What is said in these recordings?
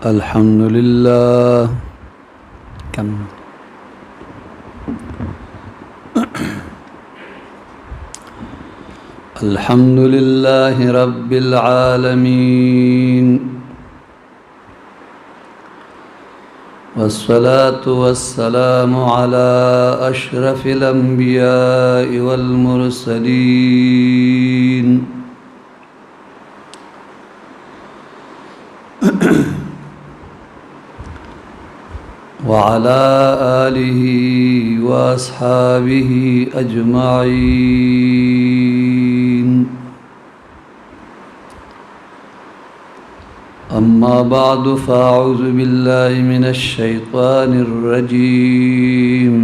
अल्हम्दुलिल्लाह कम अल्हम्दुलिल्लाहि रब्बिल आलमीन वस्सलातु वस्सलामु अला अशरफिल अंबियाइ वल मुरसलीन वअला आलिहि व अस्हाबिहि अजमाईन अम्मा बादु फ़अऊज़ु बिल्लाहि मिनश शैतानिर रजीम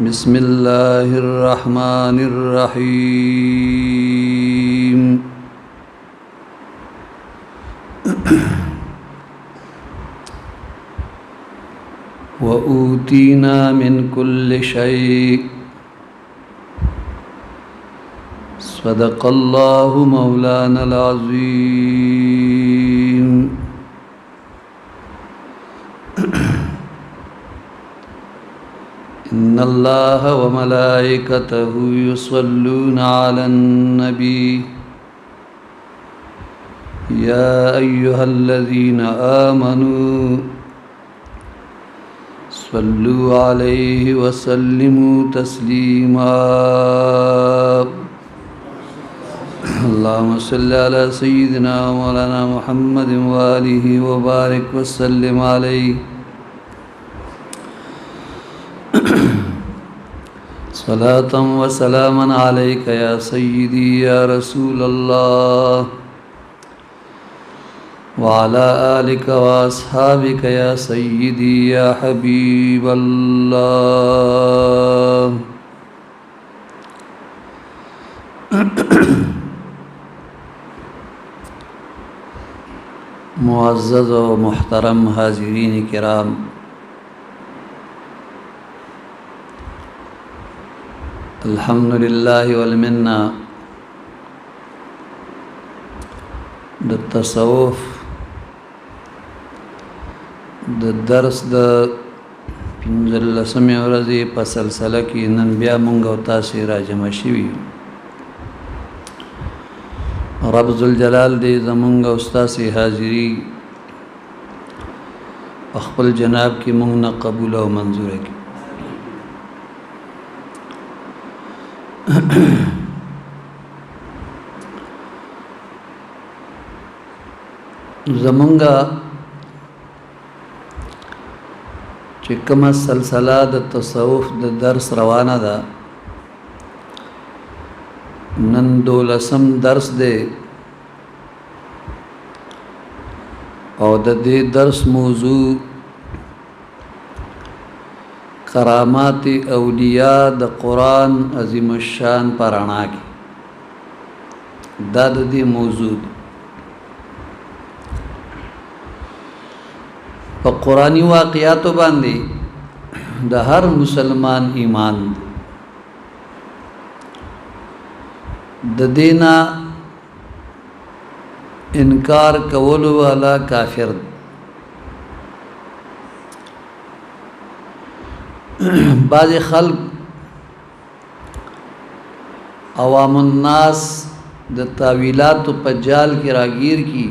बिस्मिल्लाहिर रहमानिर रहीम वऊतीना मिन कुल्लि शै सदक़ल्लाहु मौलानल अज़ीम। इन्नल्लाह व मलाइकतहु युसल्लूना अलन नबी या अय्युहल्लज़ीना आमनू सल्लु अलैहि वसल्लिमु तस्लीमा। अल्लाहुम्मा सल्लि अला सय्यिदिना मौलाना मुहम्मदिन व आलिहि व बारिक व सल्लिम अलैहि। सलातन व सलामन अलैका या सय्यिदी या रसूलल्लाह वअला आलिका व अस्हाबिका या सय्यिदी या हबीबल्लाह। मुअज़्ज़ज़ व मुहतरम हाज़िरीन किराम, अल्हम्दुलिल्लाहि वल मिन्ना। द तसव्वुफ़ द दर्स द पिंजलसमी वर्ज़ी په سلسله کې نن بیا مونږ او تاسې راجمع شوي. رب ذوالجلال دې زمونږ او تاسې حاضري خپل جناب کې مونږ نه قبول او منظور کړي. زمونږه چې کومه سلسله د تصوف د درس روانه ده، نن 12م درس دی او د دې درس موضوع کرامات اولیاء د قرآن عظیم الشان پرانا کی دا د دې موضوع په قرآنی واقعاتو باندې د هر مسلمان ایمان د دینا انکار کولو والا کافر. بعض خلق عوام الناس د تاویلات په جال کې راگیر کی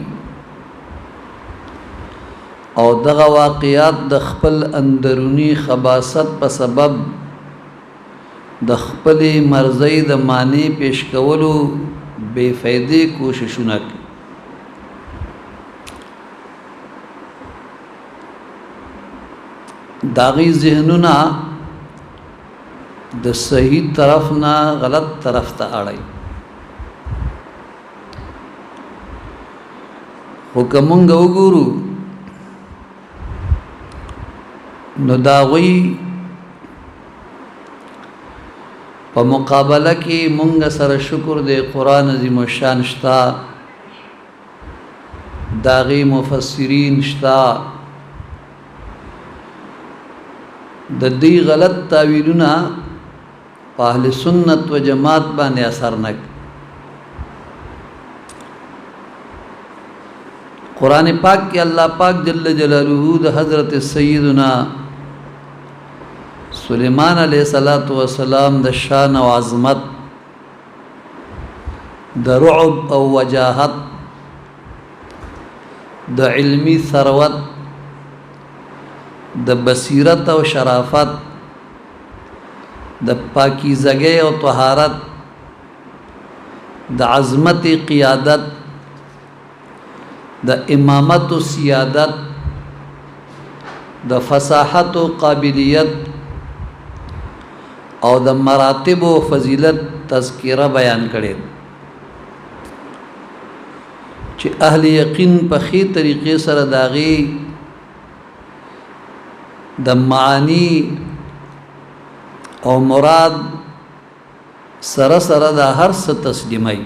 او دغه واقعات د خپل اندرونی خباثت په سبب د خپل مرزي د معنی پیش کولو بے فائدې کوششونه کوي. داغي ذهنونه د صحیح طرف نه غلط طرف ته اړای. حکمونګ وګورو نو داغوی په مقابله کې مونږ سره شکر دې قرآن عظیم الشان شتا، داغي مفسرین شتا، د دې غلط تعویلونه په اهل سنت و جماعت باندې اثر نک. قرآن پاک کی اللہ پاک جل جلالہ دا حضرت سیدنا سلیمان علیہ السلام دا شان و عظمت دا رعب او وجاہت دا علمی ثروت دا بصیرت او شرافت دا پاکیزگی او طہارت دا عظمت قیادت دا امامت و سیادت دا فصاحت و قابلیت او دا مراتب و فضیلت تذکرہ بیان کرے چې اهل یقین په خې طریقې سره داغي د معانی او مراد سره سره د هر څه تسلیمي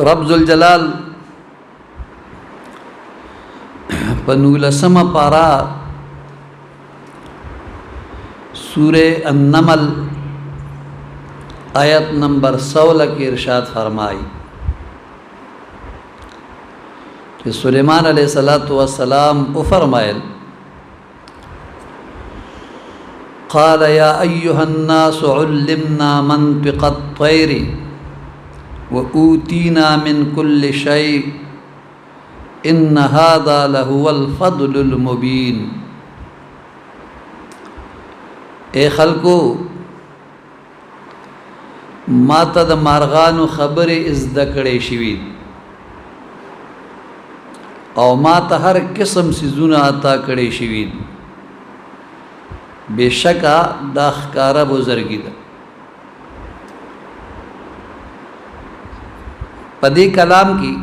رب ذوالجلال په 19 پارا سورہ النمل آیت نمبر 16 کی ارشاد فرمائی کہ سلیمان علیہ السلام فرمائل قال یا ایها الناس علمنا منطق الطیر وأوتینا من كل شيء ان هذا لهو الفضل المبین. اے خلقو ما ته د مارغانو خبرې زده کړې شوي او ما ته هر قسم سيزونه عطا کړې شوي. بشکا دا ښکاره بزرګي ده. په دې کلام کې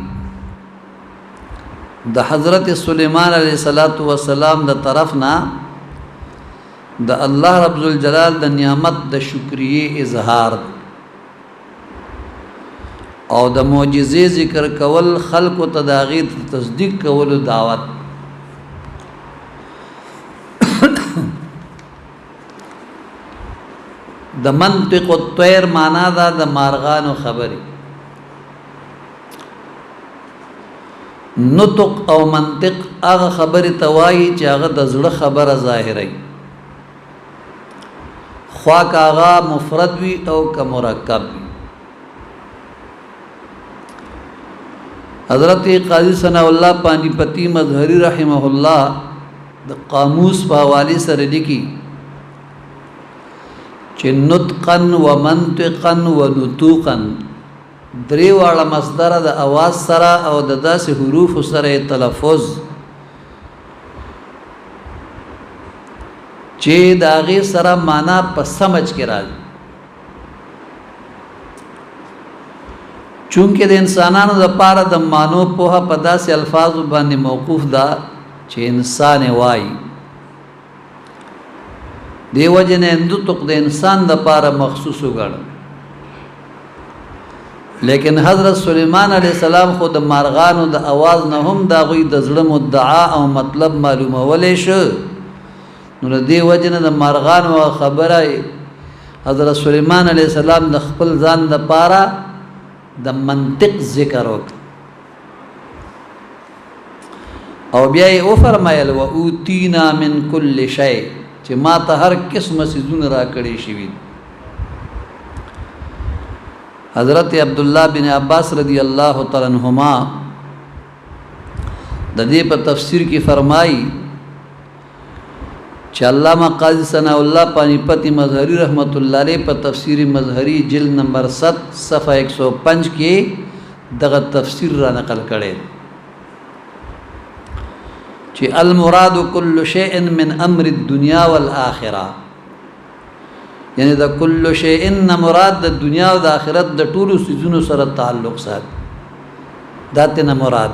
د حضرت سلیمان علیه السلام د طرف نه د الله رب الجلال د نعمت د شکریه اظهار او د معجزې ذکر کول خلق او تداغی تصدیق کول دعوت. د منطق الطیر معنا دا د مارغانو خبرې. نطق او منطق هغه خبرې توایي چې هغه د زړه خبره ظاهري خوا کاغا مفرد وی او که مرکب وی. حضرت قاضی ثناء اللہ پانی پتی مظہری رحمہ اللہ د قاموس په حواله سره لیکي چې نطقا و منطقا و نطوقا درې واړه مصدر د اواز سره او د داسې حروف سره تلفظ چې داغه سره معنا په سمجھ کې راځي. چونکه د انسانانو د پاره د مانو په داسې الفاظ باندې موقوف ده چې انسان وای دیو جن نطق د انسان د پاره مخصوص وګړ. لیکن حضرت سلیمان علیہ السلام خود مارغانو د आवाज نه هم دا غوی د زړه مدعا او مطلب معلومه ولې شو. نو دی وجنه د مارغانو خبره حضرت سلیمان علیہ السلام د خپل ځان د پاره د منطق ذکر وک او بیا یې او فرمایل و اوتینا من کل شیء چې ما ته هر قسمه سيزونه را کړی شي. حضرت عبداللہ بن عباس رضی اللہ تعالی عنہما د دې په تفسیر کې فرمایي چې علامہ قاضی ثناء اللہ پانی پتی مظہری رحمت اللہ علیہ په تفسیر مظہری جلد نمبر 7 صفحہ 105 کې دغه تفسیر را نقل کړي چې المراد كل شيء من امر الدنيا والآخرة، یعنی دا کل شیء مراد د دنیا او د آخرت د ټولو سيزونو سره تعلق سات داته نه مراد.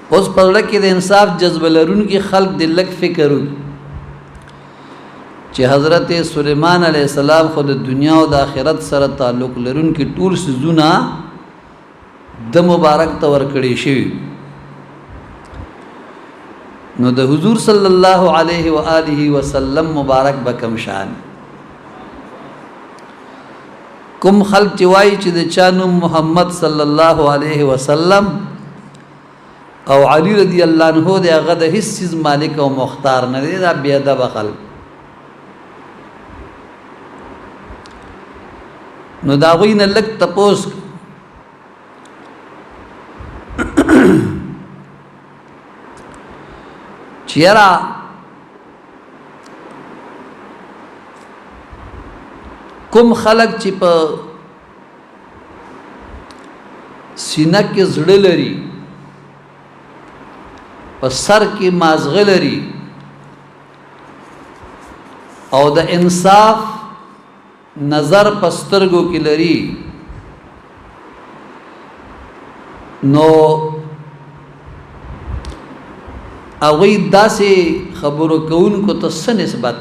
اوس په لکه د انصاف جذب لرون کې خلق د لک فکر چې حضرت سلیمان علیہ السلام خود د دنیا او د آخرت سره تعلق لرون کې ټول سيزونه د مبارک تور کړي شي. نو د حضور صلی الله علیه و آله وسلم مبارک بکم شان کوم خلق چې وایي چې د چا نوم محمد صلی الله علیه وسلم او علی رضی الله عنه دی، هغه د هیڅ چیز مالک او مختار نه دی، دا بی ادب خلق. نو دا غوی نه لږ تپوس چیرې کوم خلق چې په سینه کې زړه لري، په سر کې مازغه لري او د انصاف نظر پسترګو کې لري، نو هغوی داسې خبرو کوونکو ته څه نسبت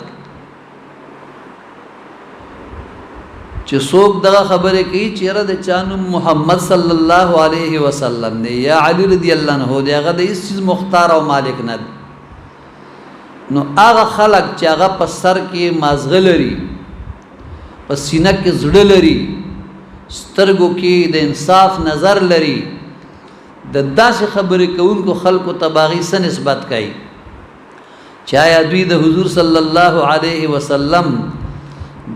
چې څوک دغه خبرې کوي چې یاره د چا نوم محمد صلی الله علیه وسلم دی یا علی رضی الله عنه دی، هغه د هیڅ چیز مختار او مالک نه دی. نو هغه خلق چې هغه په سر کې مازغه لري، په سینه کې زړه لري، سترګو کې د انصاف نظر لري، د داسې خبرې کوونکو خلکو ته باغی څه نسبت کوي چې آیا دوی د حضور صلی الله علیه وسلم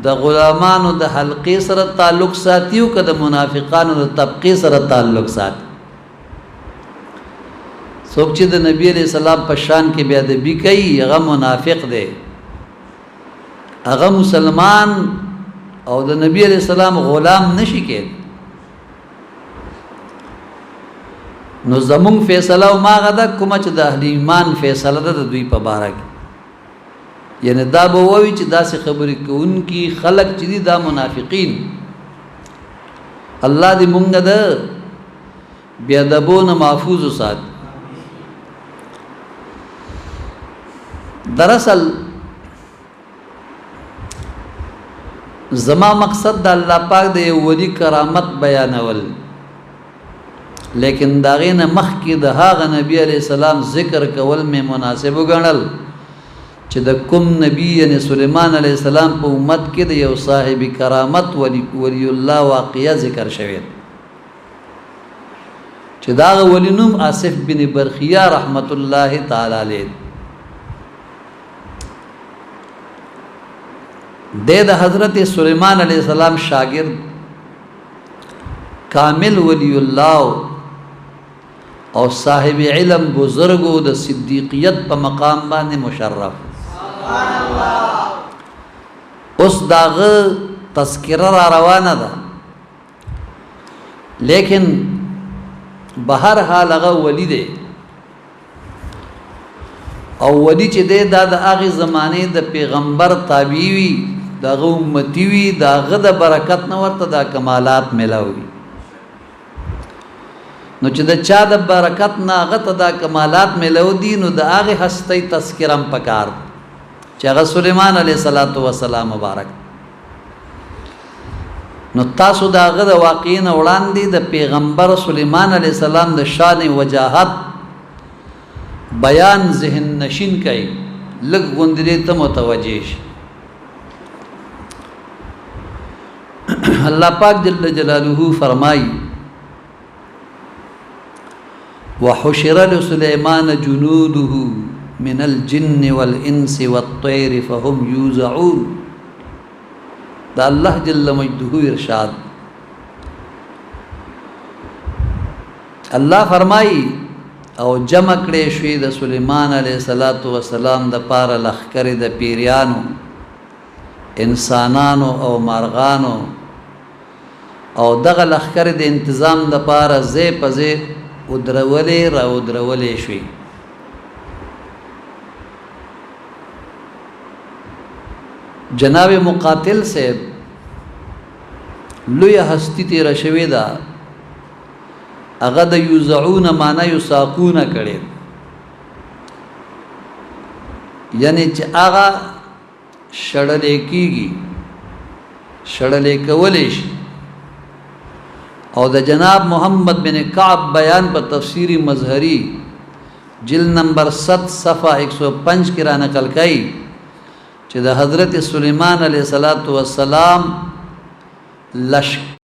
د غلامانو د حلقې سره تعلق ساتي او که د منافقانو د طبقې سره تعلق ساتي؟ څوک چې د نبی علیہ السلام په شان کې بے ادبي کوي هغه منافق دی، هغه مسلمان او د نبی علیہ السلام غلام نشي کېدی. نو زمونږ فیصله او ماغه ده کومه چې د اهل ایمان فیصله ده د دوی په باره کې، یعنی دا به ووایي چې داسې خبرې کوونکي خلق چې دي دا منافقین. الله دې مونږ د بې ادبو نه محفوظ وساتي. دراصل زما مقصد د الله پاک د یو ولی کرامت بیانول، لیکن داغه نه مخکې د هغه نبی علیہ السلام ذکر کول مې مناسب وګڼل چې د کوم نبی یعنی سلیمان علیہ السلام په امت کې د یو صاحب کرامت ولی الله واقعیا ذکر شوی چې دا ولی نوم آصف بن برخیا رحمت الله تعالی علیه د حضرت سلیمان علیہ السلام شاگرد کامل ولی الله او صاحب علم بزرگو د صدیقیت په مقام باندې مشرف. سبحان الله. اوس داغه تذکرہ را روانه ده، لیکن بهر حال هغه ولی دی او ولی چې دی دا د هغه زمانه د پیغمبر تابعی وي، دغه امتی وي، دغه د برکت نه ورته د کمالات ملاوي. نو چې د چا د برکت نه هغه ته دا کمالات ملو دي، نو د هغه هستی تذکرم پکار چې هغه سلیمان علیه السلام مبارک. نو تاسو د هغه د واقعین وړاندې د پیغمبر سلیمان علیه السلام د شان وجاهت بیان ذهن نشین کوي، لږ غوندې ته متوجه شي. الله پاک جل جلاله فرمایي وحشر لسليمان جنوده من الجن والإنس والطير فهم يوزعون. دا الله جل مجده ارشاد. الله فرمائی او جمع کړي شوی د سليمان علیه السلام د پاره لخر د پیریانو، انسانانو او مارغانو، او دغه لخر د انتظام د پاره زی پزی ودرولې را ودرولې شوي. جناب مقاتل صاحب لوی هستی تیره شوې ده، هغه د یوزعون معنی یساقون کړي، یعنی چې هغه شړلې کېږي، شړلې کولی شي. او د جناب محمد بن کعب بیان په تفسیری مظهری جلد نمبر 7 صفحه 105 کې را نقل کړي چې د حضرت سلیمان علیه السلام लश्क